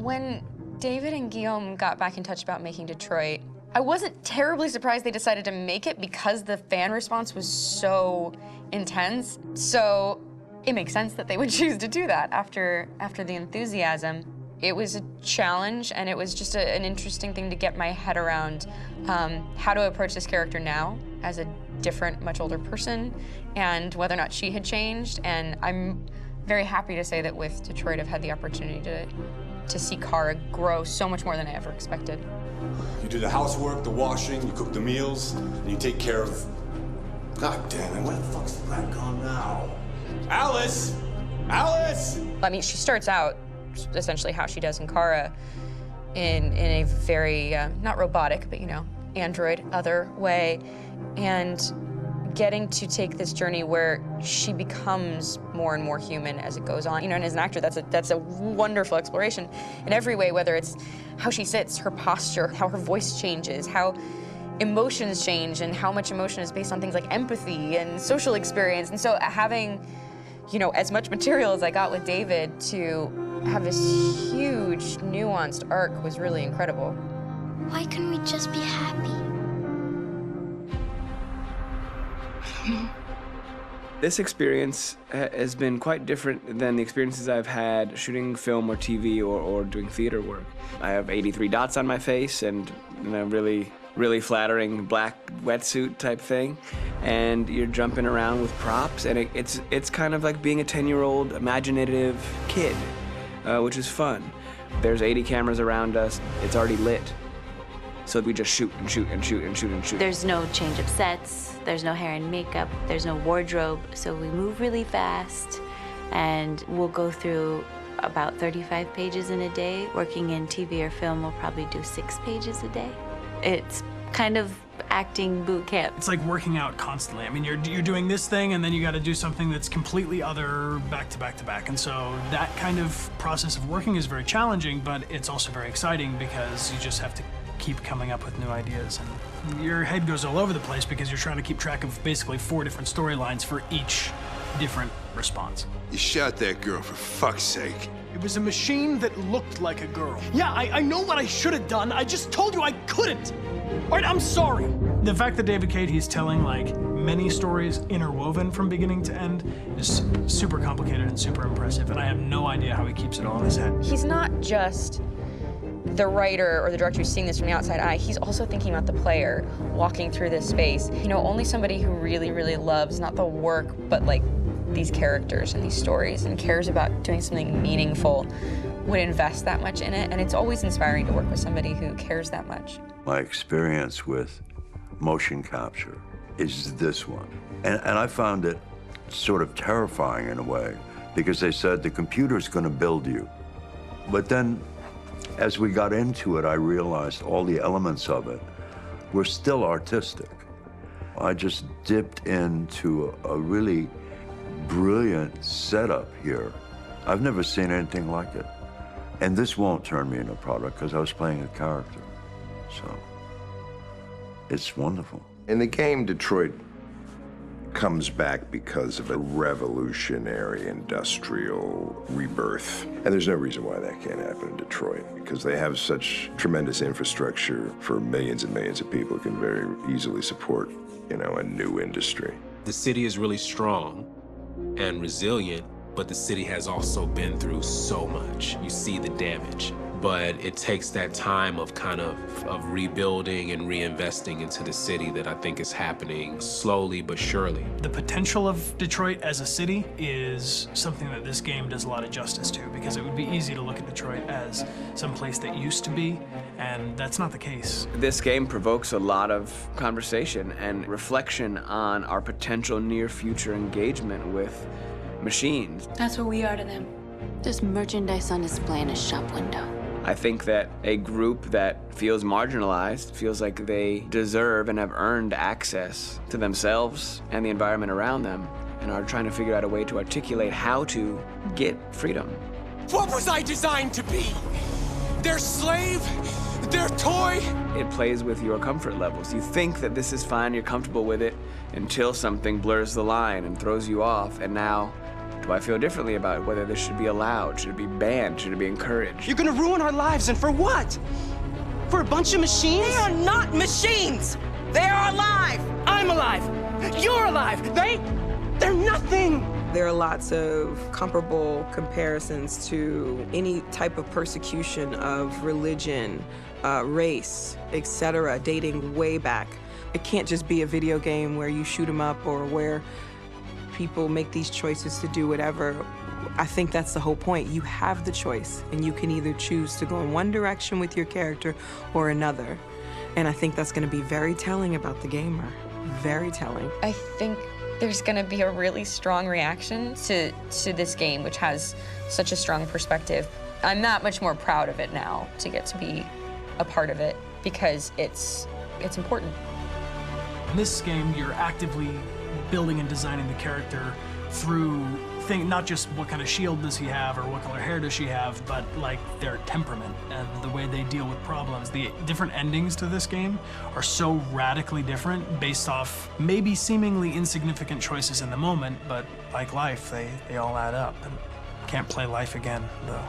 When David and Guillaume got back in touch about making Detroit, I wasn't terribly surprised they decided to make it because the fan response was so intense. So it makes sense that they would choose to do that after the enthusiasm. It was a challenge, and it was just an interesting thing to get my head around how to approach this character now as a different, much older person, and whether or not she had changed. And I'm very happy to say that with Detroit, I've had the opportunity to see Kara grow so much more than I ever expected. You do the housework, the washing, you cook the meals, and you take care of... God damn it, where the fuck's the rat gone now? Alice! Alice! I mean, she starts out essentially how she does in Kara in a very, not robotic, but, you know, android other way, and getting to take this journey where she becomes more and more human as it goes on. You know, and as an actor, that's a wonderful exploration in every way, whether it's how she sits, her posture, how her voice changes, how emotions change, and how much emotion is based on things like empathy and social experience. And so having, you know, as much material as I got with David to have this huge, nuanced arc was really incredible. Why couldn't we just be happy? This experience has been quite different than the experiences I've had shooting film or TV or doing theater work. I have 83 dots on my face and a really flattering black wetsuit type thing, and you're jumping around with props, and it's kind of like being a 10-year-old imaginative kid, which is fun. There's 80 cameras around us. It's already lit. So we just shoot and shoot and shoot and shoot and shoot. There's no change of sets, there's no hair and makeup, there's no wardrobe, so we move really fast, and we'll go through about 35 pages in a day. Working in TV or film, we'll probably do 6 pages a day. It's kind of acting boot camp. It's like working out constantly. I mean, you're doing this thing, and then you got to do something that's completely other back to back to back. And so that kind of process of working is very challenging, but it's also very exciting because you just have to keep coming up with new ideas, and your head goes all over the place because you're trying to keep track of basically 4 different storylines for each different response. You shot that girl, for fuck's sake. It was a machine that looked like a girl. Yeah, I know what I should have done. I just told you I couldn't. All right, I'm sorry. The fact that David Cade, he's telling like many stories interwoven from beginning to end is super complicated and super impressive, and I have no idea how he keeps it all in his head. He's not just the writer or the director who's seeing this from the outside eye, he's also thinking about the player walking through this space. You know, only somebody who really, really loves not the work, but like these characters and these stories and cares about doing something meaningful would invest that much in it. And it's always inspiring to work with somebody who cares that much. My experience with motion capture is this one. And I found it sort of terrifying in a way, because they said the computer's gonna build you. But then, as we got into it, I realized all the elements of it were still artistic. I just dipped into a really brilliant setup here. I've never seen anything like it. And this won't turn me into a product because I was playing a character. So it's wonderful. In the game, Detroit comes back because of a revolutionary industrial rebirth. And there's no reason why that can't happen in Detroit, because they have such tremendous infrastructure for millions and millions of people who can very easily support, you know, a new industry. The city is really strong and resilient, but the city has also been through so much. You see the damage. But it takes that time of kind of rebuilding and reinvesting into the city that I think is happening slowly but surely. The potential of Detroit as a city is something that this game does a lot of justice to, because it would be easy to look at Detroit as some place that used to be, and that's not the case. This game provokes a lot of conversation and reflection on our potential near-future engagement with machines. That's what we are to them. There's merchandise on display in a shop window. I think that a group that feels marginalized, feels like they deserve and have earned access to themselves and the environment around them, and are trying to figure out a way to articulate how to get freedom. What was I designed to be? Their slave? Their toy? It plays with your comfort levels. You think that this is fine, you're comfortable with it, until something blurs the line and throws you off, and now Do I feel differently about whether this should be allowed? Should it be banned? Should it be encouraged? You're gonna ruin our lives, and for what? For a bunch of machines? They are not machines! They are alive! I'm alive! You're alive! They're nothing! There are lots of comparable comparisons to any type of persecution of religion, race, etc., dating way back. It can't just be a video game where you shoot 'em up or where people make these choices to do whatever. I think that's the whole point. You have the choice, and you can either choose to go in one direction with your character or another. And I think that's going to be very telling about the gamer. Very telling. I think there's going to be a really strong reaction to this game, which has such a strong perspective. I'm that much more proud of it now to get to be a part of it because it's important. In this game, you're actively building and designing the character through not just what kind of shield does he have or what color hair does she have, but like their temperament and the way they deal with problems. The different endings to this game are so radically different based off maybe seemingly insignificant choices in the moment, but like life, they all add up. And can't play life again, though.